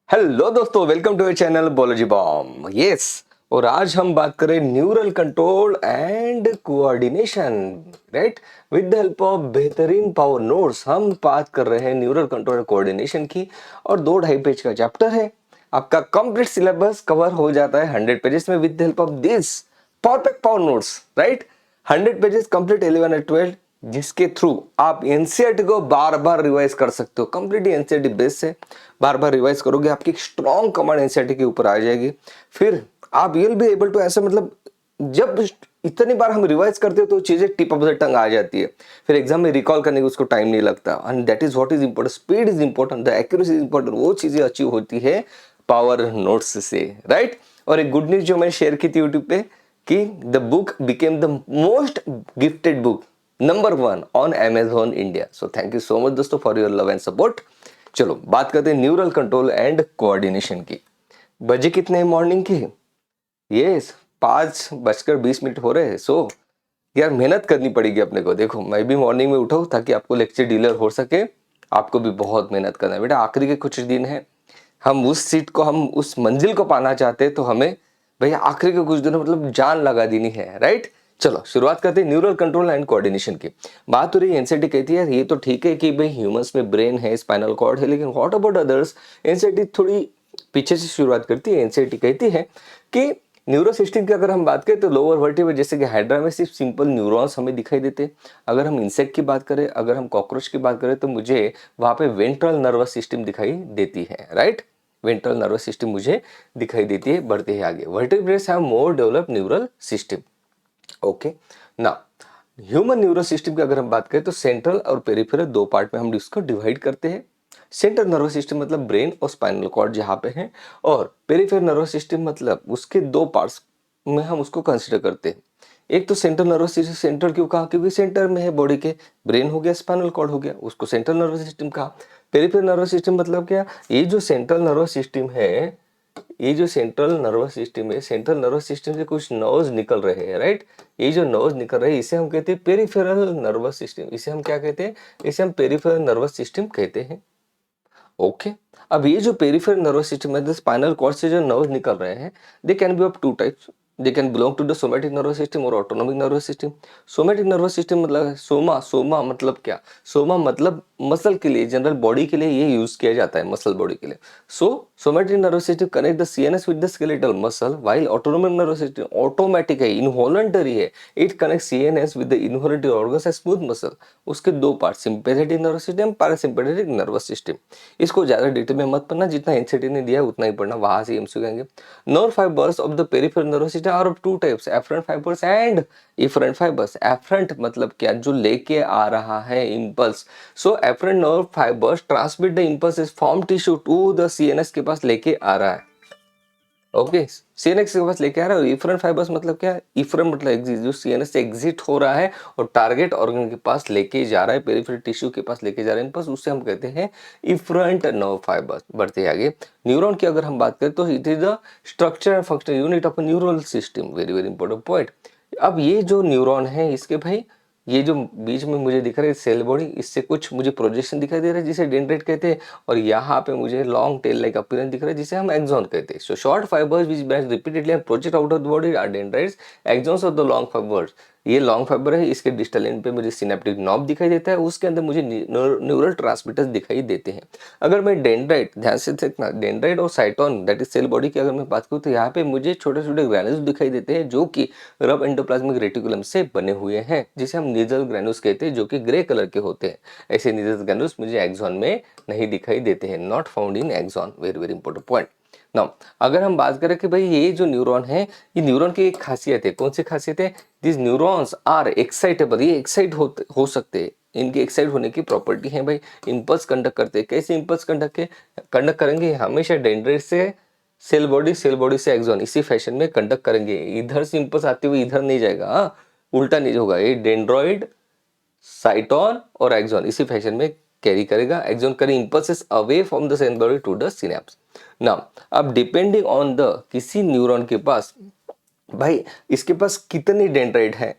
Hello दोस्तों, welcome to your channel biology bomb. Yes, और आज हम बात करें neural control and coordination, right. With the help of बेहतरीन पावर नोट्स हम बात कर रहे हैं न्यूरल कंट्रोल कोऑर्डिनेशन की। और 2-2.5 पेज का चैप्टर है। आपका कंप्लीट सिलेबस कवर हो जाता है 100 पेजेस में with the help of this perfect power notes, right. 100 pages complete 11 और 12, जिसके थ्रू आप एनसीईआरटी को बार बार रिवाइज कर सकते हो। कंप्लीटली एनसीईआरटी बेस से बार बार रिवाइज करोगे, आपकी स्ट्रॉन्ग कमांड एनसीईआरटी के ऊपर आ जाएगी। फिर आप विल बी एबल टू, ऐसे मतलब जब इतनी बार हम रिवाइज करते हो तो चीजें टिप ऑफ द टंग आ जाती है। फिर एग्जाम में रिकॉल करने की उसको टाइम नहीं लगता। And that is what is important. Speed is important, the accuracy is important. वो चीजें अचीव होती है पावर नोट्स से, राइट। और एक गुड न्यूज जो मैं शेयर की थी यूट्यूब पे कि the book became the most gifted book number 1 on Amazon India. So thank you so much दोस्तों for your love and support. चलो बात करते हैं न्यूरल कंट्रोल एंड कोऑर्डिनेशन की। बजे कितने मॉर्निंग की? यस, 5:20 हो रहे हैं। सो यार मेहनत करनी पड़ेगी अपने को। देखो, मैं भी मॉर्निंग में उठाऊं ताकि आपको लेक्चर डिलीवर हो सके। आपको भी बहुत मेहनत करना है बेटा। आखिरी के कुछ दिन है, हम उस सीट को, हम उस मंजिल को पाना चाहते हैं, तो हमें भैया आखिरी के कुछ दिनों मतलब जान लगा देनी है, राइट। चलो शुरुआत करते हैं न्यूरल कंट्रोल एंड कोऑर्डिनेशन की। बात हो रही है एनसीईआरटी कहती है ये तो ठीक है कि भाई ह्यूमंस में ब्रेन है, स्पाइनल कॉर्ड है, लेकिन व्हाट अबाउट अदर्स। एनसीईआरटी थोड़ी पीछे से शुरुआत करती है। एनसीईआरटी कहती है कि न्यूरो सिस्टम की अगर हम बात करें तो लोअर वर्टिब्रा जैसे कि हाइड्रा में सिर्फ सिंपल न्यूरॉन्स हमें दिखाई देते हैं। अगर हम इंसेक्ट की बात करें, अगर हम कॉकरोच की बात करें, तो मुझे वहां पे वेंट्रल नर्वस सिस्टम दिखाई देती है, राइट। वेंट्रल नर्वस सिस्टम मुझे दिखाई देती है। बढ़ते हैं आगे, vertebrates have more developed neural system. Okay, ना ह्यूमन न्यूरल सिस्टम की अगर हम बात करें तो सेंट्रल और पेरिफेरल दो पार्ट में हम इसको डिवाइड करते हैं। सेंट्रल नर्वस सिस्टम मतलब ब्रेन और स्पाइनल कॉर्ड जहां पे है, और पेरिफेरल नर्वस सिस्टम मतलब उसके दो पार्ट्स में हम उसको कंसीडर करते हैं। एक तो सेंट्रल नर्वस सिस्टम, सेंट्रल क्यों कहा? क्योंकि सेंटर में है बॉडी के, ब्रेन हो गया, स्पाइनल कॉर्ड हो गया, उसको सेंट्रल नर्वस सिस्टम कहा। पेरिफेरल नर्वस सिस्टम मतलब क्या? ये जो सेंट्रल नर्वस सिस्टम है, ये जो सेंट्रल नर्वस सिस्टम है, सेंट्रल नर्वस सिस्टम से कुछ नर्व्स निकल रहे हैं, राइट। ये जो नर्व्स निकल रहे हैं इसे हम कहते हैं पेरिफेरल नर्वस सिस्टम। इसे हम क्या कहते हैं? इसे हम पेरिफेरल नर्वस सिस्टम कहते हैं। ओके, अब ये जो पेरिफेरल नर्वस सिस्टम है, स्पाइनल कॉर्ड से जो नर्व्स निकल रहे हैं, they can be of two types. They can belong to the somatic nervous system और autonomic nervous system. Somatic nervous system मतलब सोमा, सोमा मतलब क्या? सोमा मतलब मसल के लिए, जनरल बॉडी के लिए ये यूज किया जाता है, मसल बॉडी के लिए। So somatic nervous system connect the CNS with the skeletal muscle, while autonomic nervous system automatic है, इनवॉलंटरी है। It connect CNS with the involuntary organs and smooth muscle. उसके दो part, sympathetic nervous system, parasympathetic nervous system. इसको ज्यादा detail में मत पढ़ना, जितना एनसीईआरटी ने दिया है उतना ही पढ़ना, वहां से एमसीक्यू आएंगे। Nerve fibres of the peripheral nervous system are of two types, afferent fibres and efferent fibres. Afferent मतलब क्या? जो लेके आ रहा है impulse. So afferent nerve fibres transmit the impulse is from tissue to the CNS के पास लेके आ रहा है। ओके, सीएनएस के पास लेके आ रहा है। और इफरेंट फाइबर्स मतलब क्या है? इफरेंट मतलब एग्जिट, जो सीएनएस से एग्जिट हो रहा है और टारगेट ऑर्गन के पास लेके जा रहा है, पेरिफेरल टिश्यू के पास लेके जा रहा है इम्पल्स, उससे हम कहते हैं इफरेंट नर्व फाइबर्स। बढ़ते हैं आगे, न्यूरॉन की अगर हम बात करें तो it is the structure and function unit of neural system. Very very important point. अब ये जो न्यूरॉन है, इसके भाई ये जो बीच में मुझे दिख रहा है सेल बॉडी, इससे कुछ मुझे प्रोजेक्शन दिखाई दे रहा है जिसे डेंड्राइट कहते हैं। और यहाँ पे मुझे लॉन्ग टेल लाइक अपीयरेंस दिख रहा है जिसे हम एक्सॉन कहते हैं। So short fibres which branch repeatedly and project out of the body are dendrites. Axons of the long fibres, ये लॉन्ग फाइबर है, इसके डिस्टल एंड पे मुझे सिनेप्टिक नॉब दिखाई देता है, उसके अंदर मुझे न्यूरल ट्रांसमिटर्स दिखाई देते हैं। अगर मैं डेंड्राइट, ध्यान से देखना, डेंड्राइट और cyton that is cell body की अगर मैं बात करूँ तो यहाँ पे मुझे छोटे छोटे ग्रैन्यूल्स दिखाई देते हैं जो कि रब एंडोप्लाज्मिक रेटिकुलम से बने हुए हैं, जिसे हम नीजल ग्रैन्यूल्स कहते हैं, जो कि ग्रे कलर के होते हैं। ऐसे नीजल ग्रैन्यूल्स मुझे एक्सॉन में नहीं दिखाई देते हैं, not found in axon. Very very important point. Now अगर हम बात करें कि भाई ये जो न्यूरॉन है, ये न्यूरॉन की एक खासियत है। कौन सी खासियत है? दिस न्यूरॉन्स आर एक्साइटेबल, ये एक्साइट हो सकते हैं, इनके एक्साइट होने की प्रॉपर्टी है भाई। इंपल्स कंडक्ट करते हैं। कैसे इंपल्स कंडक्ट करेंगे? हमेशा डेंड्राइट से सेल बॉडी, सेल बॉडी से एक्सॉन, इसी फैशन में कंडक्ट करेंगे। इधर से इंपल्स आते हुए इधर नहीं जाएगा, हाँ? उल्टा नहीं होगा। ये डेंड्रॉइड, साइटोन और एक्सॉन इसी फैशन में कैरी करेगा। Axon carry impulses away from the cell body to the synapse. Now अब डिपेंडिंग ऑन द, किसी न्यूरॉन के पास भाई इसके पास कितने डेंड्राइट है,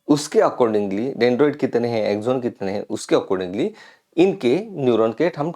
उसके अकॉर्डिंगली डेंड्राइट कितने हैं, एक्सॉन कितने हैं, उसके अकॉर्डिंगली इनके न्यूरॉन के हम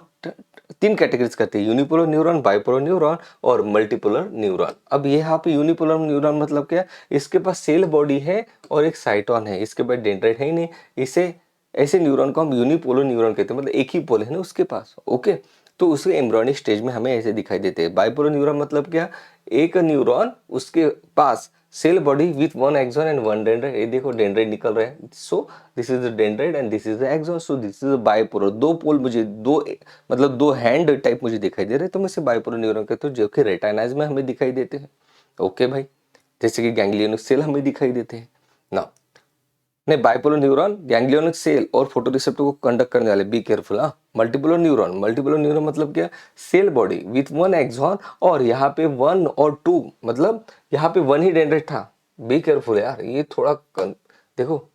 तीन कैटेगरीज करते हैं, यूनिपोलर न्यूरॉन, बाइपोलर न्यूरॉन और मल्टीपोलर न्यूरॉन। अब ये यहाँ पे यूनिपोलर न्यूरॉन मतलब क्या, इसके पास सेल बॉडी है और एक साइटोन है, इसके पास डेंड्राइट है ही नहीं, इसे ऐसे न्यूरॉन को हम यूनिपोलर न्यूरॉन कहते हैं, मतलब एक ही पोल है ना उसके पास। ओके, तो उसके एम्ब्रियोनिक स्टेज में हमें ऐसे दिखाई देते हैं। बाइपोलर न्यूरॉन मतलब क्या, एक न्यूरॉन उसके पास cell body with one axon and one dendrite, ये देखो डेंड्राइट निकल रहा है, so this is the dendrite and this is the axon, so this is bipolar. दो पोल मुझे, दो मतलब दो हैंड टाइप मुझे दिखाई दे रहे हैं, तो मैं इसे बाइपोलर न्यूरॉन कहते हैं, जो कि रेटिनाइज में हमें दिखाई देते हैं। ओके भाई, जैसे कि गैंग्लियोनिक सेल हमें दिखाई देते हैं ना। नहीं, बाइपोलर न्यूरॉन गैंग्लियोनिक सेल और फोटोरिसेप्टर को कंडक्ट करने वाले, बी केयरफुल। हाँ, मल्टीपोलर न्यूरॉन, मल्टीपोलर न्यूरॉन मतलब क्या, cell body with one axon और यहाँ पे वन और टू, मतलब यहाँ पे वन ही डेंड्राइट था। बी केयरफुल यार, ये थोड़ा देखो,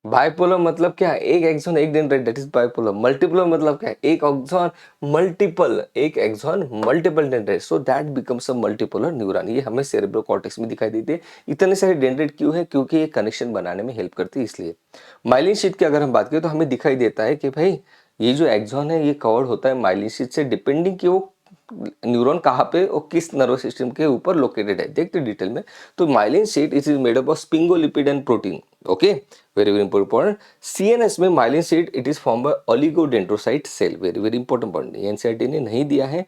बाइपोलर मतलब क्या है, एक एक्सॉन एक dendrite, that is bipolar. Multipolar मतलब क्या है, एक एक्सॉन मल्टीपल, एक axon multiple dendrite, so that becomes a multipolar neuron. ये हमें सेरेब्रो कॉर्टेक्स में दिखाई देती है। इतने सारे डेंड्राइट क्यों है, क्योंकि ये कनेक्शन बनाने में हेल्प करती है इसलिए। माइलिन शीट की अगर हम बात करें तो हमें दिखाई देता है कि भाई ये जो एक्सॉन है ये कवर्ड होता है माइलिन शीट से, डिपेंडिंग कि वो न्यूरॉन कहाँ पे और किस नर्वस सिस्टम के ऊपर लोकेटेड है, देखते डिटेल में। तो myelin sheath it is made up of sphingolipid and protein. Okay, very very important. CNS में myelin sheath it is form by oligodendrocyte cell, very very important point, NCERT ने नहीं दिया है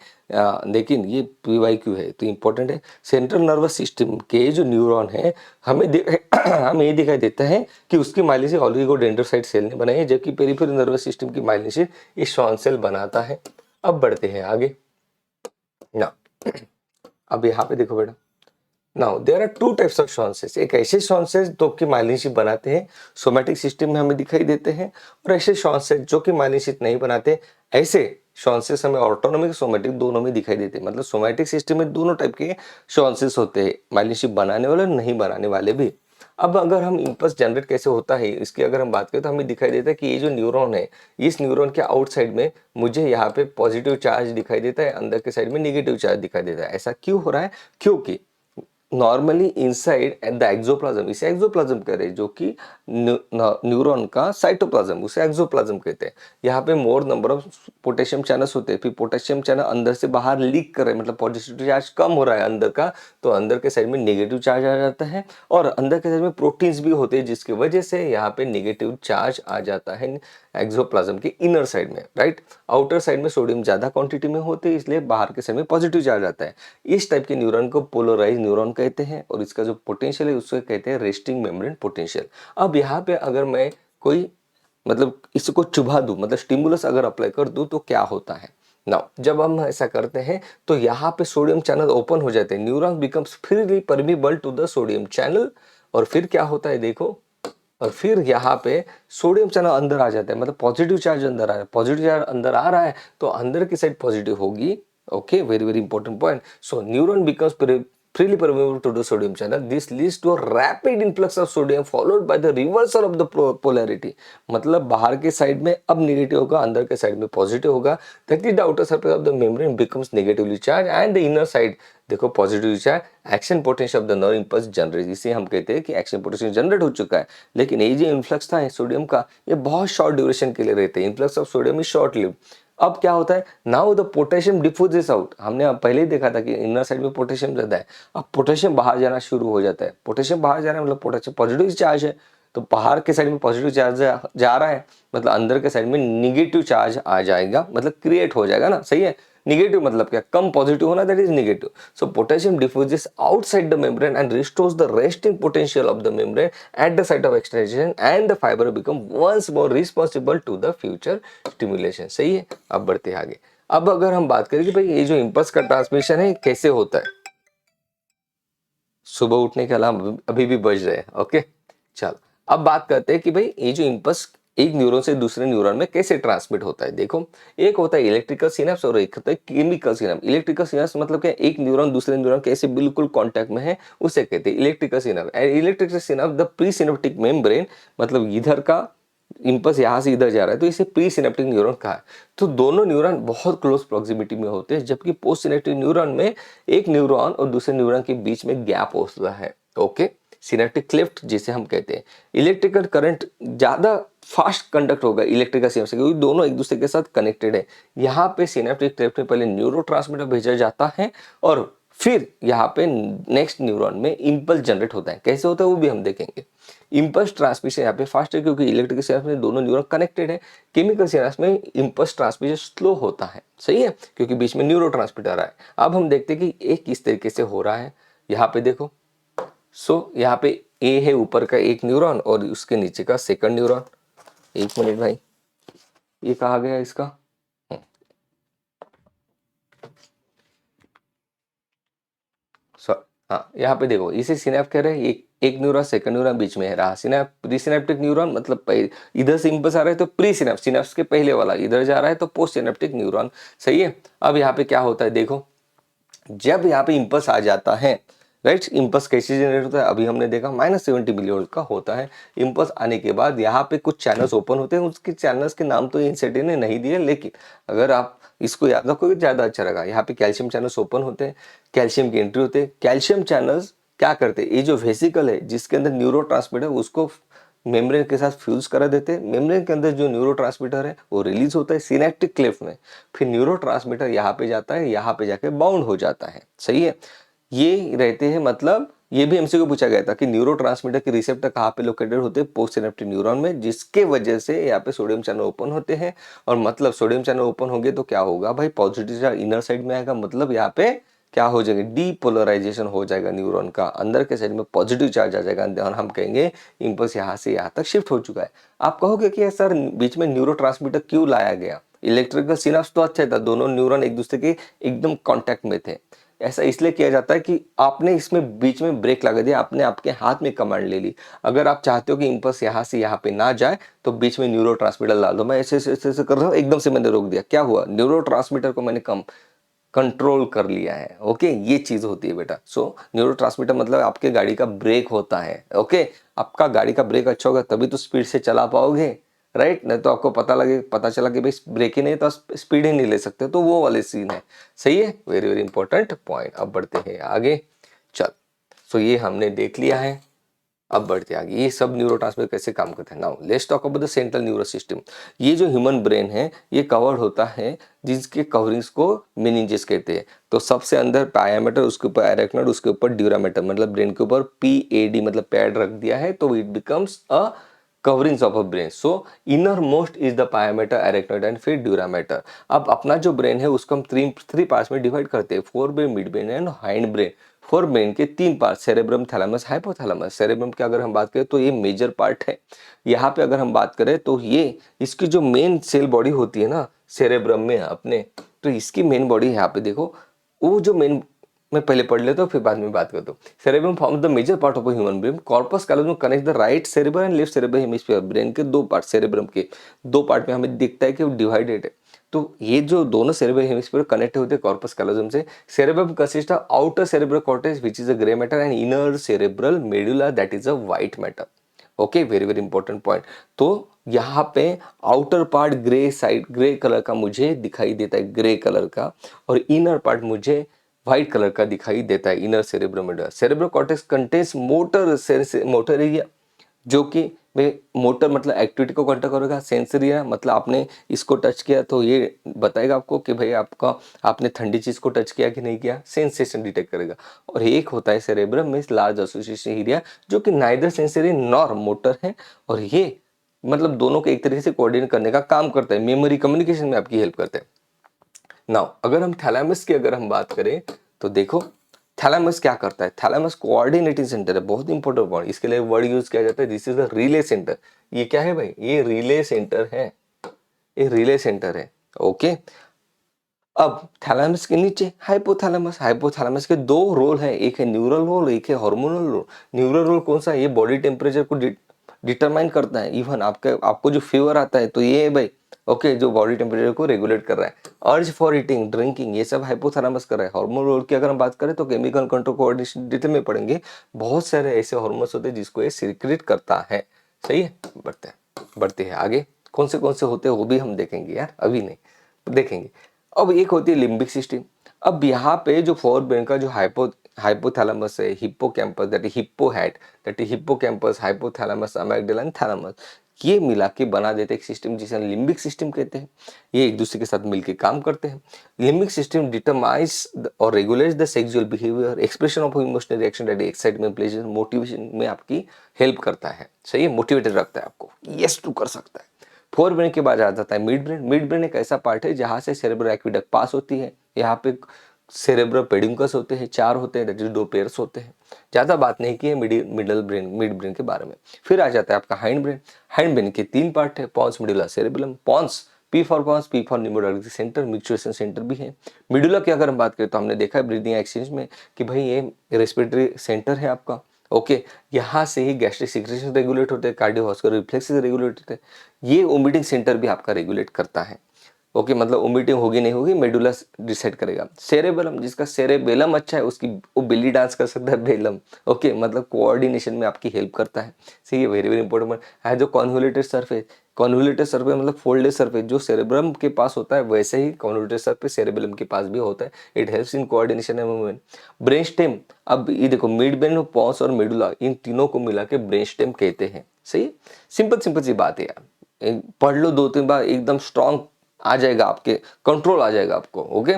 लेकिन ये पीवाईक्यू है तो इंपॉर्टेंट है। सेंट्रल नर्वस सिस्टम के जो न्यूरॉन है हमें हमें ये दिखाई देता है कि उसकी माइलिन शीट ओलिगोडेंड्रोसाइट सेल ने बनाई है, जबकि पेरिफेरल नर्वस सिस्टम की माइलिन शीट ये श्वान सेल बनाता है। अब बढ़ते हैं आगे ना। अब यहाँ पे देखो बेटा, now there are two types of Schwann cells. एक ऐसे शॉन्सेस जो कि माइलिन शीट बनाते हैं, सोमैटिक सिस्टम में हमें दिखाई देते हैं, और ऐसे शॉन्सेस जो कि माइलिन शीट नहीं बनाते। ऐसे शॉन्सेस हमें ऑटोनोमिक सोमैटिक दोनों में दिखाई देते हैं, मतलब सोमैटिक सिस्टम में दोनों टाइप के शॉन्सेस होते हैं, माइलिन शीट बनाने वाले और नहीं बनाने वाले भी। अब अगर हम इम्पल्स जनरेट कैसे होता है इसकी अगर हम बात करें तो हमें दिखाई देता है कि ये जो न्यूरॉन है, इस न्यूरॉन के आउटसाइड में मुझे यहाँ पे पॉजिटिव चार्ज दिखाई देता है, अंदर के साइड में निगेटिव चार्ज दिखाई देता है। ऐसा क्यों हो रहा है, क्योंकि normally inside at the axoplasm, इसे एक्सोप्लाज्म कह रहे हैं, जो कि न्यूरॉन का साइटोप्लाज्म, उसे एक्सोप्लाज्म कहते हैं। यहाँ पे मोर नंबर ऑफ पोटेशियम चैनल्स होते हैं, फिर पोटेशियम चैनल अंदर से बाहर लीक कर रहे हैं, मतलब पॉजिटिव चार्ज कम हो रहा है अंदर का, तो अंदर के साइड में नेगेटिव चार्ज आ जाता है, और अंदर के साइड में प्रोटीन्स भी होते हैं जिसकी वजह से यहाँ पे नेगेटिव चार्ज आ जाता है एक्सोप्लाज्म के इनर साइड में, राइट। आउटर साइड में सोडियम ज्यादा क्वांटिटी में होते हैं, इसलिए बाहर के साइड में पॉजिटिव चार्ज आता है। इस टाइप के न्यूरॉन को पोलराइज न्यूरॉन कहते हैं, और इसका जो पोटेंशियल है उसको कहते हैं रेस्टिंग मेम्ब्रेन पोटेंशियल। अब यहाँ पे अगर मैं कोई मतलब इसको चुभा दूं, मतलब स्टिमुलस अगर अप्लाई कर दूं तो क्या होता है ना, जब हम ऐसा करते हैं तो यहाँ पे सोडियम चैनल ओपन हो जाते हैं, neuron becomes freely permeable to the sodium channel, और फिर क्या होता है देखो, और फिर यहाँ पे सोडियम चैनल अंदर आ जाता है, मतलब पॉजिटिव चार्ज अंदर आ रहा है, पॉजिटिव चार्ज अंदर आ रहा है तो अंदर की साइड पॉजिटिव होगी। Okay, very very important point. So neuron becomes freely permeable to the sodium channel. This leads to a rapid influx of sodium followed by the reversal of the polarity. मतलब बाहर के side में अब negative होगा, अंदर के side में positive होगा। That is the outer surface of the membrane becomes negatively charged and the inner side देखो positive charge action potential of the nerve impulse generate, इसे हम कहते हैं कि एक्शन पोटेंशियल जनरेट हो चुका है। लेकिन ये जो इन्फ्लक्स था सोडियम का, ये बहुत शॉर्ट ड्यूरेशन के लिए रहते हैं, influx of sodium is short live. अब क्या होता है, now the potassium diffuses out, हमने पहले ही देखा था कि इनर साइड में पोटेशियम ज्यादा है, अब पोटेशियम बाहर जाना शुरू हो जाता है। पोटेशियम बाहर जा रहा है मतलब पोटेशियम पॉजिटिव चार्ज है, तो बाहर के साइड में पॉजिटिव चार्ज जा रहा है, मतलब अंदर के साइड में निगेटिव चार्ज आ जाएगा, मतलब क्रिएट हो जाएगा ना, सही है। निगेटिव मतलब क्या, कम पॉजिटिव होना, that is negative. So potassium diffuses outside the membrane and restores the resting potential of the membrane at the site of extension and the fibre become once more responsible to the future stimulation, सही है। अब बढ़ते हैं आगे। अब अगर हम बात करें कि भाई ये जो इंपल्स का ट्रांसमिशन है कैसे होता है, सुबह उठने के अलार्म अभी भी बज रहे हैं। ओके, चलो अब बात करते हैं कि भाई ये जो इंपल्स एक न्यूरॉन से दूसरे न्यूरॉन में कैसे ट्रांसमिट होता है। देखो, एक होता है इलेक्ट्रिकल सिनेप्स और एक होता है केमिकल सिनेप्स। इलेक्ट्रिकल सिनेप्स मतलब क्या, एक न्यूरॉन दूसरे न्यूरॉन के ऐसे बिल्कुल कांटेक्ट में है, उसे कहते हैं electrical synapse. Electrical synapse the pre synaptic membrane, मतलब इधर का इंपल्स यहाँ से इधर जा रहा है तो इसे प्री सिनेप्टिक न्यूरॉन कहा है। तो दोनों न्यूरॉन बहुत क्लोज प्रोक्सिमिटी में होते हैं, जबकि पोस्ट सिनेप्टिक न्यूरॉन में एक न्यूरॉन और दूसरे न्यूरॉन के बीच में गैप होता है। ओके, सिनेप्टिक क्लिफ्ट जिसे हम कहते हैं। इलेक्ट्रिकल करंट ज्यादा फास्ट कंडक्ट होगा इलेक्ट्रिकल सिग्नल, क्योंकि दोनों एक दूसरे के साथ कनेक्टेड है। यहाँ पे सिनेप्टिक क्लेफ्ट में पहले न्यूरोट्रांसमीटर भेजा जाता है और फिर यहाँ पे नेक्स्ट न्यूरॉन में इंपल्स जनरेट होता है। कैसे होता है वो भी हम देखेंगे। इंपल्स ट्रांसमिशन यहाँ पे फास्ट है क्योंकि इलेक्ट्रिकल सिग्नल में दोनों न्यूरॉन कनेक्टेड है। केमिकल सिग्नल में इंपल्स ट्रांसमिशन स्लो होता है, सही है, क्योंकि बीच में न्यूरोट्रांसमीटर है। अब हम देखते हैं कि ये किस तरीके से हो रहा है। यहाँ पे देखो, यहाँ पे ए है ऊपर का एक न्यूरॉन और उसके नीचे का सेकंड न्यूरॉन। एक मिनट भाई, ये कहा गया इसका, हाँ यहाँ पे देखो, इसे सिनेप्स कह रहे हैं। एक न्यूरॉन सेकंड न्यूरॉन बीच में है रहा। प्री सिनेप्टिक न्यूरॉन मतलब इधर से इंपल्स आ रहा है तो प्री सिनेप्स, सिनेप्स के पहले वाला इधर जा रहा है तो पोस्ट सिनेप्टिक न्यूरॉन, सही है। अब यहाँ पे क्या होता है देखो, जब यहाँ पे इंपल्स आ जाता है, राइट, इंपल्स कैसे जनरेट होता है अभी हमने देखा, -70 मिलीवोल्ट का होता है। इंपल्स आने के बाद यहाँ पे कुछ चैनल्स ओपन होते हैं, उसके चैनल्स के नाम तो इन सेटी ने नहीं दिए, लेकिन अगर आप इसको याद रखोगे ज्यादा अच्छा रहेगा। यहाँ पे कैल्शियम चैनल्स ओपन होते हैं, कैल्शियम की एंट्री होते हैं। कैल्शियम चैनल्स क्या करते हैं, ये जो वेसिकल है जिसके अंदर न्यूरोट्रांसमीटर उसको मेम्ब्रेन के साथ फ्यूज करा देते हैं। मेम्ब्रेन के अंदर जो न्यूरोट्रांसमीटर है वो रिलीज होता है सिनेप्टिक क्लेफ्ट में, फिर न्यूरोट्रांसमीटर यहाँ पे जाता है, यहाँ पे जाके बाउंड हो जाता है, सही है। ये रहते हैं, मतलब ये भी एमसीक्यू पूछा गया था कि न्यूरोट्रांसमीटर के रिसेप्टर कहाँ पे लोकेटेड होते हैं, पोस्ट सिनेप्टिक न्यूरॉन में, जिसके वजह से यहाँ पे सोडियम चैनल ओपन होते हैं। और मतलब सोडियम चैनल ओपन होंगे तो क्या होगा भाई, पॉजिटिव चार्ज इनर साइड में आएगा, मतलब यहाँ पे क्या हो जाएगा, डीपोलराइजेशन हो जाएगा न्यूरॉन का, अंदर के साइड में पॉजिटिव चार्ज आ जाएगा और हम कहेंगे इंपल्स यहाँ से यहाँ तक शिफ्ट हो चुका है। आप कहोगे कि सर बीच में न्यूरोट्रांसमीटर क्यों लाया गया, इलेक्ट्रिकल सिनेप्स तो अच्छा था, दोनों न्यूरॉन एक दूसरे के एकदम कांटेक्ट में थे। ऐसा इसलिए किया जाता है कि आपने इसमें बीच में ब्रेक लगा दिया, आपने आपके हाथ में कमांड ले ली। अगर आप चाहते हो कि इंपल्स यहाँ से यहाँ पे ना जाए तो बीच में न्यूरोट्रांसमीटर डाल दो। मैं ऐसे ऐसे ऐसे कर रहा हूँ, एकदम से मैंने रोक दिया, क्या हुआ, न्यूरोट्रांसमीटर को मैंने कंट्रोल कर लिया है। ओके, ये चीज होती है बेटा। सो न्यूरोट्रांसमीटर मतलब आपके गाड़ी का ब्रेक होता है। ओके, आपका गाड़ी का ब्रेक अच्छा होगा तभी तो स्पीड से चला पाओगे, राइट, नहीं तो आपको पता चला कि भाई ब्रेक ही नहीं तो स्पीड ही नहीं ले सकते, तो वो वाले सीन है, सही है। Very very important point. अब बढ़ते हैं आगे, चल। सो ये हमने देख लिया है, अब बढ़ते आगे, ये सब न्यूरोट्रांसमीटर कैसे काम करते हैं। Now let's talk about the central nervous system. ये जो ह्यूमन ब्रेन है ये कवर होता है, जिसके कवरिंग्स को मेनिंजेस कहते हैं। तो सबसे अंदर पायामेटर, उसके ऊपर एरेक्नोइड, उसके ऊपर ड्यूरामेटर, मतलब ब्रेन के ऊपर PAD मतलब पैड रख दिया है तो it becomes a coverings of a brain. So inner most is the pia mater, arachnoid and फिर ड्यूरामेटर। अब अपना जो ब्रेन है उसको हम थ्री पार्ट्स में डिवाइड करते हैं, fore brain, mid brain and hind brain. Fore brain के तीन part, cerebrum, thalamus, hypothalamus. Cerebrum की अगर हम बात करें तो ये मेजर पार्ट है। यहाँ पे अगर हम बात करें तो ये इसकी जो मेन सेल बॉडी होती है ना सेरेब्रम में अपने, तो इसकी मेन बॉडी यहाँ पे देखो, वो जो मेन, मैं पहले पढ़ लेता हूँ फिर बाद में बात करता हूँ। Cerebrum form the major part of human brain. Corpus callosum connect the right cerebrum and left cerebrum hemisphere. Brain के दो पार्ट, सेरेब्रम के दो पार्ट में हमें दिखता है कि वो डिवाइडेड है। तो ये जो दोनों सेरेब्रल हेमिस्फीयर कनेक्ट होते हैं कॉर्पस कैलोजम से। Cerebrum consist of outer cerebral cortex which is a grey matter and inner cerebral medulla that is a white matter. Okay, very very important point. तो यहाँ पे outer part grey side, grey colour का मुझे दिखाई देता है, grey colour का, और इनर पार्ट मुझे व्हाइट कलर का दिखाई देता है, inner cerebrum medulla. Cerebral cortex contains motor area, जो कि वे मोटर मतलब एक्टिविटी को कंट्रोल करेगा। सेंसरी है मतलब आपने इसको टच किया तो ये बताएगा आपको कि भाई आपका आपने ठंडी चीज को टच किया कि नहीं किया, सेंसेशन डिटेक्ट करेगा। और एक होता है सेरेब्रम में लार्ज एसोसिएशन एरिया, जो कि नाइदर सेंसरी नॉर मोटर है, और ये मतलब दोनों को एक तरीके से कोऑर्डिनेट करने का काम करता है, मेमोरी कम्युनिकेशन में आपकी हेल्प करते हैं। नाउ अगर हम थैलेमस की अगर हम बात करें तो देखो थैलेमस क्या करता है। थैलेमस कोऑर्डिनेटिंग सेंटर है, बहुत इंपॉर्टेंट पॉइंट, इसके लिए वर्ड यूज किया जाता है, this is the relay centre. ये क्या है भाई, ये रिले सेंटर है, ये रिले सेंटर है। ओके, अब थैलेमस के नीचे हाइपोथैलेमस। हाइपोथैलेमस के दो रोल है, एक है न्यूरल रोल, एक है हार्मोनल रोल। न्यूरल रोल कौन सा है, ये बॉडी टेम्परेचर को डिटरमाइन करता है। इवन आपको जो फीवर आता है तो ये है भाई, ओके, जो बॉडी टेम्परेचर को रेगुलेट कर रहा है। अर्ज फॉर ईटिंग, ड्रिंकिंग, ये सब हाइपोथैलेमस कर रहा है। हार्मोन रोल की अगर हम बात करें तो केमिकल कंट्रोल कोऑर्डिनेशन डिटेल में पढ़ेंगे। बहुत सारे ऐसे हार्मोन्स होते हैं जिसको ये सीक्रेट करता है, सही है। बढ़ते हैं आगे, कौन से होते हैं वो भी हम देखेंगे यार, अभी नहीं देखेंगे। अब एक होती है लिम्बिक सिस्टम। अब यहाँ पे जो फोर ब्रेन का जो हाइपोथैलेमस है, hippocampus, that is hippo head, that is hippocampus, hypothalamus, amygdala and thalamus, ये मिला के बना देते एक सिस्टम जिसे लिम्बिक सिस्टम कहते हैं। ये एक दूसरे के साथ मिलके काम करते हैं। लिम्बिक सिस्टम डिटरमाइज और regulates the sexual behaviour, expression of emotional reaction that excitement, pleasure, motivation में आपकी हेल्प करता है। सही है, मोटिवेटेड रखता है आपको, यस टू कर सकता है। फोर ब्रेन के बाद आ जाता है मिड ब्रेन। मिड ब्रेन एक ऐसा पार्ट है जहां से सेरेब्रल एक्विडक्ट पास होती है। यहाँ पे सेरेब्रल पेडिंकस होते हैं, 4 होते हैं, दैट इज 2 पेयर्स होते हैं। ज्यादा बात नहीं की है मिड ब्रेन के बारे में। फिर आ जाता है आपका हाइंड ब्रेन। हाइंड ब्रेन के 3 पार्ट है, pons, medulla, cerebellum. Pons, P for pons, P for neurodiagnostic centre, micturition centre भी है। मिडुला की अगर हम बात करें तो हमने देखा है ब्रीदिंग एक्सचेंज में कि भाई ये रेस्पिरेटरी सेंटर है आपका। ओके, यहाँ से ही गैस्ट्रिक सिक्रेशन रेगुलेट होते हैं, कार्डियोवास्कुलर रिफ्लेक्सेस रेगुलेट होते हैं। ये वोमिटिंग सेंटर भी आपका रेगुलेट करता है। ओके, मतलब वोमिटिंग होगी नहीं होगी मेडुला डिसाइड करेगा। सेरेबेलम, जिसका सेरेबेलम अच्छा है उसकी वो बेली डांस कर सकता है, बेलम। ओके, मतलब कोऑर्डिनेशन में आपकी हेल्प करता है। सही है, वेरी वेरी इंपॉर्टेंट है। जो कॉन्वोल्यूटेड सरफेस, कॉन्वोल्यूटेड सरफेस मतलब फोल्डेड सरफेस, जो सेरेब्रम के पास होता है वैसे ही कॉन्वोल्यूटेड सरफेस सेरेबेलम के पास भी होता है। It helps in coordination and movement. Brain stem, अब ये देखो मिड ब्रेन, पॉन्स और मेडुला, इन तीनों को मिला के ब्रेन स्टेम कहते हैं। सही है, सिंपल सिंपल सी बात है यार, पढ़ लो 2-3 बार, एकदम स्ट्रॉन्ग आ जाएगा, आपके कंट्रोल आ जाएगा आपको। ओके,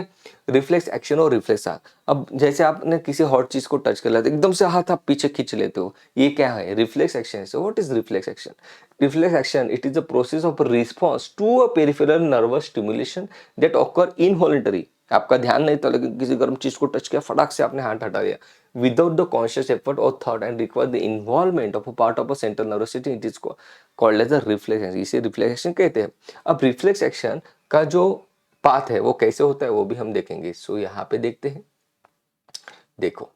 रिफ्लेक्स एक्शन और रिफ्लेक्स हाथ। अब जैसे आपने किसी हॉट चीज को टच कर लिया तो एकदम से हाथ आप पीछे खींच लेते हो, ये क्या है? Reflex action. So what is reflex action? Reflex action, it is a process of response to a peripheral nervous stimulation that occur involuntary. आपका ध्यान नहीं था लेकिन किसी गर्म चीज को टच किया, फटाक से आपने हाथ हटा दिया, विदाउट द कॉन्शियस एफर्ट और thought, and require the involvement of a part of a central nervous system, it is called as a reflex action. इसे रिफ्लेक्स एक्शन कहते हैं। अब रिफ्लेक्स एक्शन का जो पाथ है वो कैसे होता है वो भी हम देखेंगे। सो यहाँ पे देखते हैं, देखो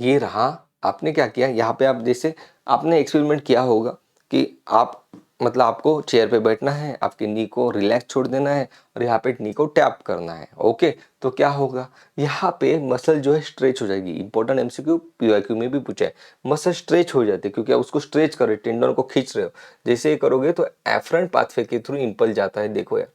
ये रहा। आपने क्या किया, यहाँ पे आप जैसे आपने एक्सपेरिमेंट किया होगा कि आप मतलब आपको चेयर पे बैठना है, आपके नी को रिलैक्स छोड़ देना है और यहाँ पे नी को टैप करना है। ओके, तो क्या होगा, यहाँ पे मसल जो है स्ट्रेच हो जाएगी। इंपॉर्टेंट एमसीक्यू पीवाईक्यू में भी पूछा है, मसल स्ट्रेच हो जाती है क्योंकि आप उसको स्ट्रेच कर रहे हो, टेंडन को खींच रहे हो। जैसे ये करोगे तो एफरेंट पाथवे के थ्रू इंपल्स जाता है, देखो यार।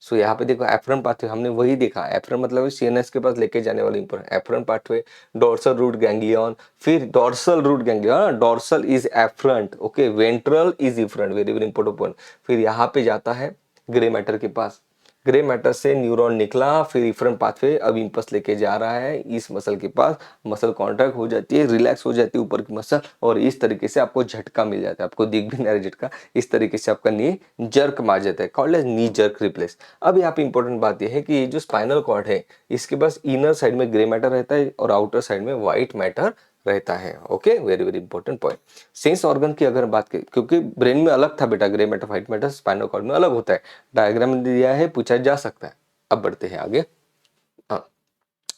सो यहाँ पे देखो एफरन पाथवे हमने वही देखा। एफरन मतलब सीएनएस के पास लेके जाने वाली important afferent pathway, dorsal root ganglion, फिर dorsal root ganglion, dorsal is afferent, okay, ventral is efferent, very very important point. फिर यहाँ पे जाता है ग्रे मैटर के पास, ग्रे मैटर से न्यूरॉन निकला, फिर इफरंट पाथवे अब इंपल्स लेके जा रहा है इस मसल के पास, मसल कॉन्ट्रैक्ट हो जाती है, रिलैक्स हो जाती है ऊपर की मसल, और इस तरीके से आपको झटका मिल जाता है। आपको दिख भी नहीं रहा झटका, इस तरीके से आपका नी जर्क मार जाता है, called as knee jerk reflex. अब यहाँ पे इंपॉर्टेंट बात यह है कि ये जो स्पाइनल कॉर्ड है इसके पास इनर साइड में ग्रे मैटर रहता है और आउटर साइड में व्हाइट मैटर रहता है। Okay, very very important point. Sense organ की अगर बात करें, क्योंकि ब्रेन में अलग था बेटा, grey matter white matter, spinal cord में अलग होता है, डायग्राम में दिया है, पूछा जा सकता है। अब बढ़ते हैं आगे। हाँ,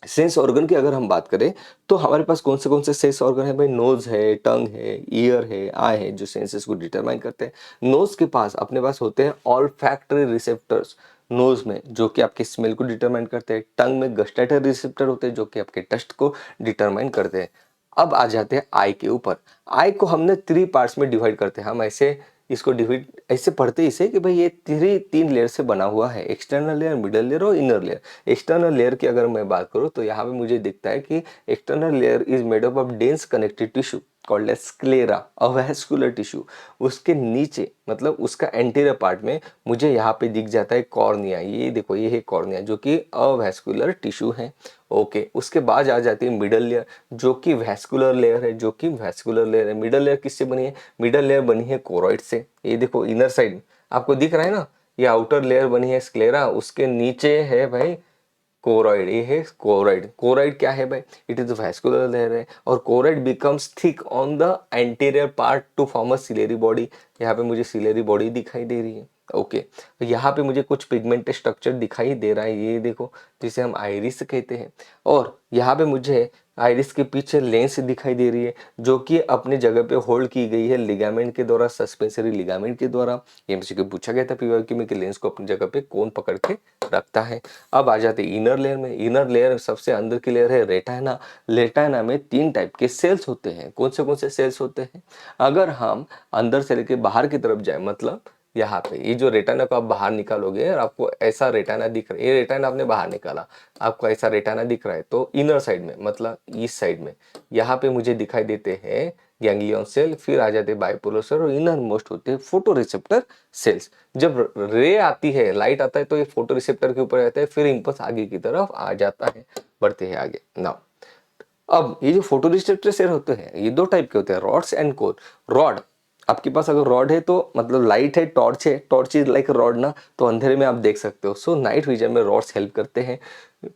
सेंस ऑर्गन की अगर हम बात करें तो हमारे पास कौन से सेंस ऑर्गन है भाई? नोज है, टंग है, ईयर है, आई है, जो सेंसेस को डिटरमाइन करते हैं। नोज के पास अपने पास होते हैं ऑल्फैक्टरी रिसेप्टर्स, नोज में, जो कि आपके स्मेल को डिटरमाइन करते हैं। टंग में गस्टैटरी रिसेप्टर होते हैं जो कि आपके टेस्ट को डिटरमाइन करते हैं। अब आ जाते हैं आई के ऊपर। आई को हमने 3 पार्ट्स में डिवाइड करते हैं, हम ऐसे इसको डिवाइड ऐसे पढ़ते इसे कि भाई ये 3 लेयर से बना हुआ है, एक्सटर्नल लेयर, मिडल लेयर और इनर लेयर। एक्सटर्नल लेयर की अगर मैं बात करूं तो यहाँ पे मुझे दिखता है कि external layer is made up of dense connective tissue called as sclera, avascular tissue. उसके नीचे मतलब उसका एंटीरियर पार्ट में मुझे यहाँ पे दिख जाता है कॉर्निया। ये देखो, ये है कॉर्निया जो कि अवैस्कुलर टिश्यू है। ओके, उसके बाद आ जाती है मिडल लेयर जो कि वैस्कुलर लेयर है, जो कि वैस्कुलर लेयर है। मिडल लेयर किससे बनी है? मिडल लेयर बनी है कोरॉइड से। ये देखो इनर साइड आपको दिख रहा है ना, ये आउटर लेयर बनी है स्क्लेरा, उसके नीचे है भाई कोरॉइड। ये है कोरॉइड। कोरॉइड क्या है भाई? इट इज वैस्कुलर लेयर है, और choroid becomes thick on the anterior part to form a ciliary body. यहाँ पे मुझे सिलेरी बॉडी दिखाई दे रही है। ओके, तो यहाँ पे मुझे कुछ पिगमेंटेड स्ट्रक्चर दिखाई दे रहा है, ये देखो, जिसे हम आइरिस कहते हैं। और यहाँ पे मुझे आइरिस के पीछे लेंस दिखाई दे रही है जो कि अपनी जगह पे होल्ड की गई है लिगामेंट के द्वारा, सस्पेंसरी लिगामेंट के द्वारा। ये मुझे पूछा गया था पीवाईक्यू में कि लेंस को अपनी जगह पे कौन पकड़ के रखता है। अब आ जाते इनर लेयर में। इनर लेयर सबसे अंदर की लेयर है रेटाना। रेटाना में 3 टाइप के सेल्स होते हैं। कौन से सेल्स होते हैं? अगर हम अंदर से लेके बाहर की तरफ जाए, मतलब यहाँ पे ये जो रेटाना को आप बाहर निकालोगे और आपको ऐसा रेटाना दिख रहा है, ये रेटाना आपने बाहर निकाला, आपको ऐसा रेटाना दिख रहा है, तो इनर साइड में मतलब इस साइड में यहाँ पे मुझे दिखाई देते हैं गैंग्लियन सेल, फिर आ जाते हैं बाइपोलर सेल और इनर मोस्ट होते हैं फोटो रिसेप्टर सेल्स। जब रे आती है, लाइट आता है तो ये फोटो रिसेप्टर के ऊपर रहता है, फिर इम्पल्स आगे की तरफ आ जाता है। बढ़ते हैं आगे नाउ। अब ये जो फोटो रिसेप्टर सेल होते हैं ये दो टाइप के होते हैं, रॉड्स एंड कोर। रॉड, आपके पास अगर रॉड है तो मतलब लाइट है, टॉर्च इज लाइक रॉड ना, तो अंधेरे में आप देख सकते हो। सो नाइट विजन में रॉड्स हेल्प करते हैं।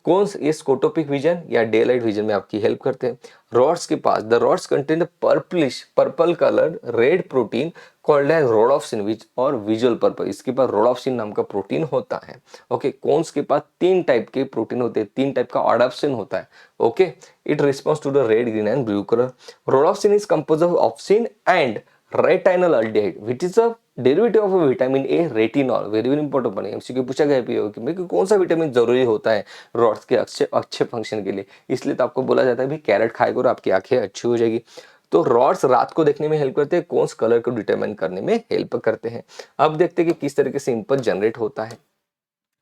कौन ये स्कोटोपिक विजन या डे लाइट विजन में आपकी हेल्प करते हैं। रॉड्स के पास the rods contain purplish purple colour red protein called as rhodopsin which और विजुअल पर्पल, इसके पास रोडोप्सिन नाम का प्रोटीन होता है। ओके, कोन्स के पास तीन टाइप के प्रोटीन होते हैं, तीन टाइप का ऑडोप्सिन होता है। Okay, it response to the red, green and blue colour. Rhodopsin is compose of opsin and retinal aldehyde which is a derivative of vitamin A retinol. Very very important बने, MCQ पूछा गया कि कौन सा vitamin जरूरी होता है rods के अच्छे अच्छे फंक्शन के लिए, इसलिए तो आपको बोला जाता है भाई कैरेट खाएगा और आपकी आंखें अच्छी हो जाएगी। तो रॉड्स रात को देखने में हेल्प करते हैं, कौन कलर को डिटरमाइन करने में हेल्प करते हैं। अब देखते हैं कि किस तरीके से इम्पल्स जनरेट होता है।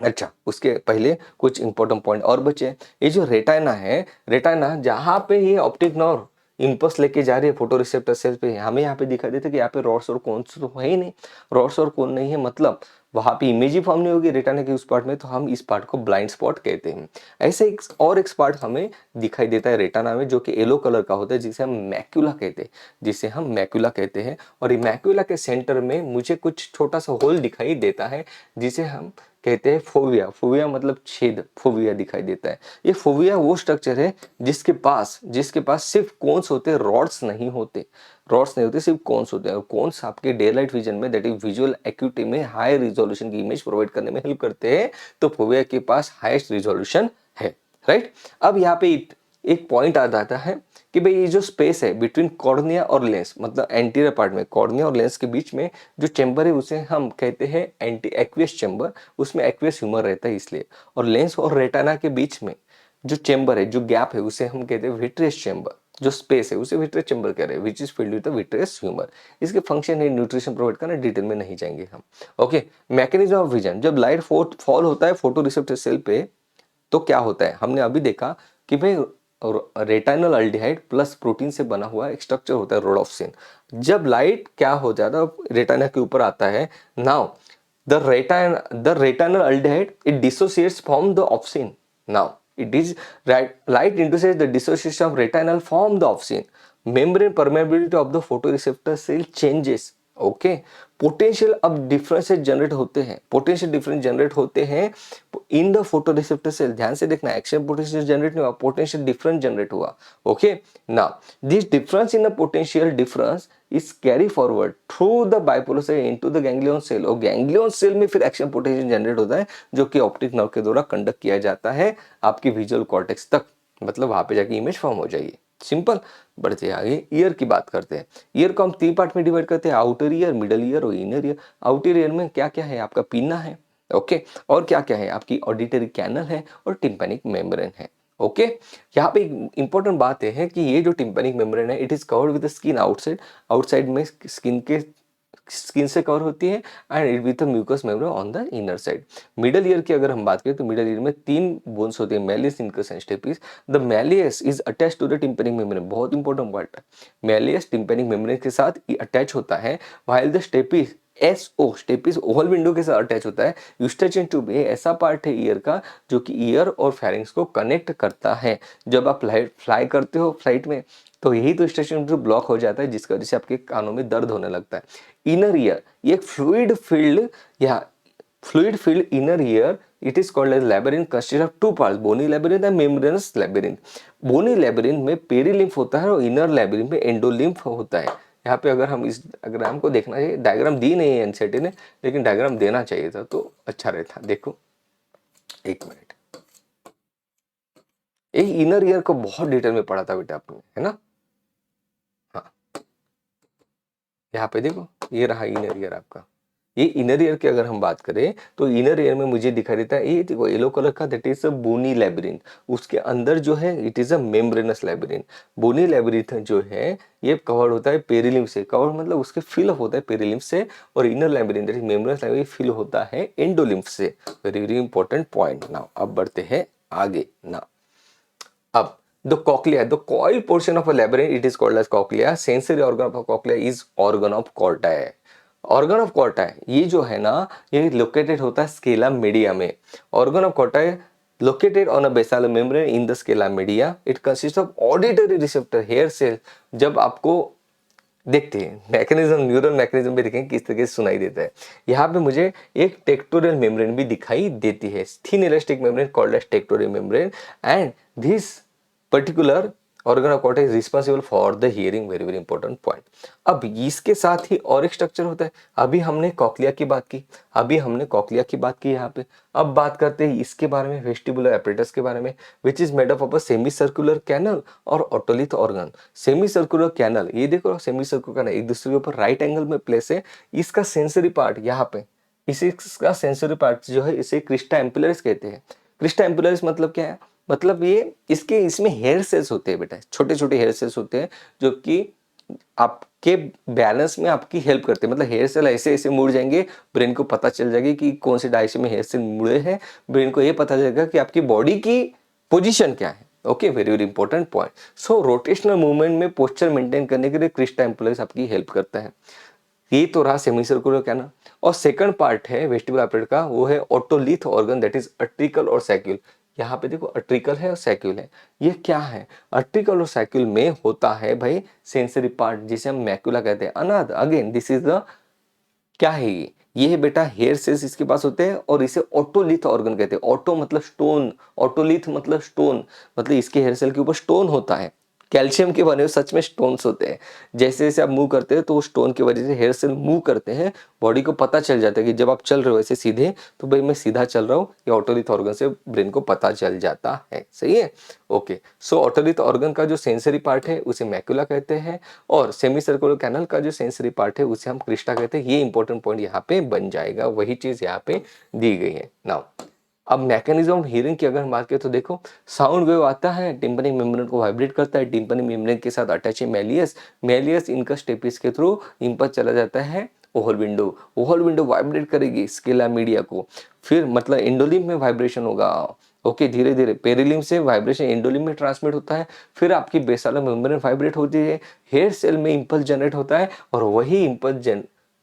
अच्छा, उसके पहले कुछ इंपॉर्टेंट पॉइंट और बचे। ये जो रेटाइना है, रेटाइना जहां पे ये ऑप्टिक नर्व इम्पल्स लेके जा रही है फोटो रिसेप्टर सेल पे, हमें यहाँ पे दिखाई देता है कि यहाँ पे रॉड्स और कोन्स तो है ही नहीं। रॉड्स और कोन नहीं है मतलब वहां पे इमेज ही फॉर्म नहीं होगी रेटाइना के उस पार्ट में, तो हम इस पार्ट को ब्लाइंड स्पॉट कहते हैं। ऐसे एक पार्ट हमें दिखाई देता है रेटाना में जो कि येलो कलर का होता है, जिसे हम मैक्यूला कहते हैं, जिसे हम मैक्यूला कहते हैं। और ये मैक्यूला के सेंटर में मुझे कुछ छोटा सा होल दिखाई देता है जिसे हम कहते हैं फोविया। फोविया मतलब छेद, फोविया दिखाई देता है। ये फोविया वो स्ट्रक्चर है जिसके पास सिर्फ कोन्स होते हैं, रॉड्स नहीं होते। रॉड्स नहीं होते, सिर्फ कोन्स होते हैं। और कोन्स आपके डे लाइट विजन में, दैट इज विजुअल एक्यूटी में, हाई रिजोल्यूशन की इमेज प्रोवाइड करने में हेल्प करते हैं। तो फोविया के पास हाईएस्ट रिजोल्यूशन है, राइट। अब यहाँ पे एक पॉइंट आ जाता है कि भाई ये जो स्पेस है बिटवीन कॉर्निया और लेंस, मतलब एंटीरियर पार्ट में कॉर्निया और लेंस के बीच में जो चेंबर है उसे हम कहते हैं एंटी एक्वियस चेंबर। उसमें एक्वियस ह्यूमर रहता है इसलिए। और लेंस और रेटाना के बीच में जो चेंबर है, जो गैप है, उसे हम कहते हैं विट्रियस चेंबर। जो स्पेस है उसे विट्रियस चेंबर कह रहे हैं, which is filled with the vitreous humour. इसके फंक्शन है न्यूट्रिशन प्रोवाइड करना, डिटेल में नहीं जाएंगे हम। ओके, मैकेनिज्म ऑफ विजन, जब लाइट फॉल होता है फोटो रिसेप्टर सेल पे तो क्या होता है, हमने अभी देखा कि भाई रेटाइनल अल्डिहाइड प्लस प्रोटीन से बना हुआ एक स्ट्रक्चर होता है रोडोप्सिन। जब लाइट क्या हो जाता है रेटाइना के ऊपर आता है, now the retinal aldehyde it dissociates from the obscene. Now it is light induces the dissociation of retinal from the opsin. Membrane permeability of the photoreceptor cell changes. Okay, potential अब difference generate होते हैं, potential difference generate होते हैं in the photoreceptor cell. ध्यान से देखना, action potential generate नहीं हुआ, पोटेंशियल डिफरेंस जनरेट हुआ। Okay, now this difference in the potential difference is carry forward through the bipolar cell into the ganglion cell. और ganglion cell में फिर action potential generate होता है जो कि ऑप्टिक नर्व के द्वारा कंडक्ट किया जाता है आपकी विजुअल कॉर्टेक्स तक, मतलब वहां पे जाके इमेज फॉर्म हो जाएगी। सिंपल। बढ़ते आगे, ईयर की बात करते हैं। ईयर को हम तीन पार्ट में डिवाइड करते हैं, आउटर ईयर, मिडल ईयर और इनर ईयर। आउटर ईयर में क्या क्या है, आपका पिन्ना है, ओके, और क्या क्या है, आपकी ऑडिटरी कैनल है और टिम्पैनिक मेम्ब्रेन है। ओके, यहाँ पे इंपॉर्टेंट बात है कि ये जो टिम्पैनिक मेम्ब्रेन है it is covered with the skin outside, outside में स्किन से कवर होती है, and with mucus membrane on the inner side. Middle ear की अगर हम बात करें तो मिडल ईयर में तीन बोन्स होते हैं, malleus, incus and stapes. The malleus is attach to the tympanic membrane, बहुत इंपॉर्टेंट वर्ड है। मैलियस टिम्पैनिक मेम्ब्रेन के साथ अटैच होता है, while the stapes stapes oval window के साथ अटैच होता है। यूस्टेचियन ट्यूब ये ऐसा पार्ट है ईयर का जो कि ईयर और फेरिंग्स को कनेक्ट करता है। जब आप फ्लाई करते हो फ्लाइट में तो यही तो स्टेशन जो ब्लॉक हो जाता है जिसकी वजह से आपके कानों में दर्द होने लगता है। इनर ईयर ये फ्लूइड फील्ड या fluid filled inner ear, it is called as labyrinth, consist of two parts, bony labyrinth and membranous labyrinth. Bony labyrinth में पेरीलिम्फ होता है और इनर लैबिरिंथ में एंडोलिम्फ होता है। यहाँ पे अगर हम इस डायग्राम को देखना चाहिए, डायग्राम दी नहीं है एनसीईआरटी ने, लेकिन डायग्राम देना चाहिए था तो अच्छा रहता। देखो एक मिनट, ये इनर ईयर को बहुत डिटेल में पढ़ा था बेटा आपने, है ना। हाँ, यहाँ पे देखो ये रहा इनर ईयर आपका। ये इनर ईयर की अगर हम बात करें तो इनर ईयर में मुझे दिखाई देता है ये देखो येलो कलर का, that is a bony labyrinth. उसके अंदर जो है it is a membranous labyrinth. Bony labyrinth जो है ये कवर होता है पेरिलिम्फ से, कवर मतलब उसके फिल होता है पेरिलिम्फ से, और inner labyrinth that is membranous labyrinth fill होता है एंडोलिम्फ से। Very very important point. Now अब बढ़ते हैं आगे। नाउ अब the cochlea, the coil portion of a labyrinth, it is called as cochlea. Sensory organ of cochlea is organ of Corti. Organ of Corti ये जो है ना, ये लोकेटेड होता है स्केला मीडिया में. Organ of Corti located on a basal membrane in the scala media. It consists of auditory receptor hair cell. जब आपको देखते हैं मैकेनिज्म, न्यूरल मैकेनिज्म भी देखेंगे किस तरीके से सुनाई देता है. यहाँ पे मुझे एक टेक्टोरियल मेम्ब्रेन भी दिखाई देती है, thin elastic membrane called as tectorial membrane. And this particular organ of cortex responsible for the hearing. Very very important point. अब इसके साथ ही और एक स्ट्रक्चर होता है. अभी हमने कॉक्लिया की बात की, यहाँ पे. अब बात करते हैं इसके बारे में, वेस्टिबुलर एपरेटस के बारे में, which is made up of a semi circular canal और otolith organ. Semi circular canal, ये देखो सेमी सर्कुलर कैनल एक दूसरे के ऊपर राइट एंगल में प्लेस है. इसका सेंसरी पार्ट यहाँ पे, इसका सेंसरी पार्ट जो है इसे क्रिस्टा एम्पुलरिस कहते हैं. क्रिस्टा एम्पुलरिस मतलब क्या है, मतलब ये इसमें हेयर सेल्स होते हैं बेटा, छोटे छोटे हेयर सेल्स होते हैं जो कि आपके बैलेंस में आपकी हेल्प करते हैं. मतलब हेयर सेल ऐसे ऐसे मुड़ जाएंगे, ब्रेन को पता चल जाएगी कि कौन से डायरेक्शन में हेयर सेल मुड़े हैं. ब्रेन को ये पता चलेगा कि आपकी बॉडी की पोजीशन क्या है. Okay, very very important point. So rotational movement में पोस्चर मेंटेन करने के लिए क्रिस्टा एम्पुलरिस आपकी हेल्प करता है. ये तो रहा सेमी सर्कुलर कैनल. और सेकंड पार्ट है वेस्टिबुलर एपरेटस का, वो है ऑटोलिथ ऑर्गन, दैट इज अट्रिकल और सैक्यूल. यहाँ पे देखो अट्रिकल है और सैक्यूल है. ये क्या है, अट्रिकल और सैक्यूल में होता है भाई सेंसरी पार्ट जिसे हम मैक्यूला कहते हैं. अनाद अगेन दिस इज द क्या है ये है बेटा हेयर सेल्स इसके पास होते हैं और इसे ऑटोलिथ ऑर्गन कहते हैं. ऑटो मतलब स्टोन, ऑटोलिथ मतलब स्टोन, मतलब इसके हेयर सेल के ऊपर स्टोन होता है. कैल्शियम के बने हुए सच में स्टोन्स होते हैं. जैसे जैसे आप मूव करते हैं तो वो स्टोन की वजह से हेयर सेल मूव करते हैं. बॉडी को पता चल जाता है कि जब आप चल रहे हो ऐसे सीधे, तो भाई मैं सीधा चल रहा हूँ. ये ऑटोलिथ ऑर्गन से ब्रेन को पता चल जाता है. सही है. ओके, सो ऑटोलिथ ऑर्गन का जो सेंसरी पार्ट है उसे मैक्यूला कहते हैं, और सेमी सर्कुलर कैनल का जो सेंसरी पार्ट है उसे हम क्रिस्टा कहते हैं. ये इंपॉर्टेंट पॉइंट यहाँ पे बन जाएगा, वही चीज यहाँ पे दी गई है. नाउ अब मैकेनिज्म ऑफ हियरिंग की अगर हम बात करें तो देखो, साउंड वेव आता है, टिम्पैनिक मेम्ब्रेन को वाइब्रेट करता है, टिम्पैनिक मेम्ब्रेन के साथ अटैच है मेलियस, मेलियस इनका स्टेपिस के थ्रू इंपल्स चला जाता है ओहल विंडो, ओहल विंडो वाइब्रेट करेगी स्केला मीडिया को, फिर मतलब एंडोलिम में वाइब्रेशन होगा. ओके, धीरे धीरे पेरिलिम से वाइब्रेशन एंडोलिम में ट्रांसमिट होता है, फिर आपकी बेसालर मेम्ब्रेन वाइब्रेट होती है, हेयर सेल में इंपल्स जनरेट होता है, और वही इंपल्स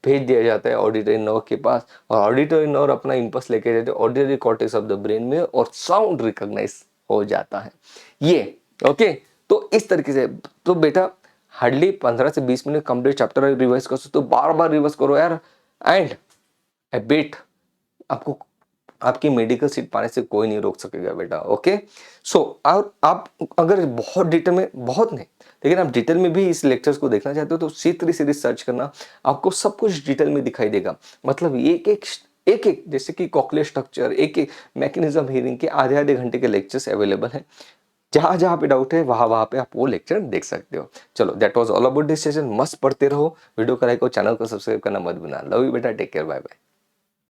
भेज दिया जाता है ऑडिटरी नर्व के पास, और ऑडिटरी नर्व अपना इंपल्स लेके जाते हैं auditory cortex of the brain में, और साउंड रिकॉग्नाइज हो जाता है. ये ओके, तो इस तरीके से तो बेटा हार्डली 15 से 20 मिनट कंप्लीट चैप्टर रिवाइज कर सकते हो. बार बार रिवाइज करो यार. एंड ए बिट आपको आपकी मेडिकल सीट पाने से कोई नहीं रोक सकेगा बेटा. ओके, सो और आप अगर बहुत डिटेल में, बहुत नहीं लेकिन आप डिटेल में भी इस लेक्चर्स को देखना चाहते हो तो C3 सीरीज सर्च करना, आपको सब कुछ डिटेल में दिखाई देगा. मतलब एक एक जैसे कि कॉक्लियर स्ट्रक्चर, एक एक मैकेनिज्म हियरिंग के आधे आधे घंटे के लेक्चर्स अवेलेबल हैं. जहां जहां पे डाउट है वहां वहां पे आप वो लेक्चर देख सकते हो. चलो, that was all about this session. मस्त पढ़ते रहो, वीडियो को लाइक और चैनल को सब्सक्राइब करना मत भूलना. लव यू बेटा, टेक केयर, बाय बाय.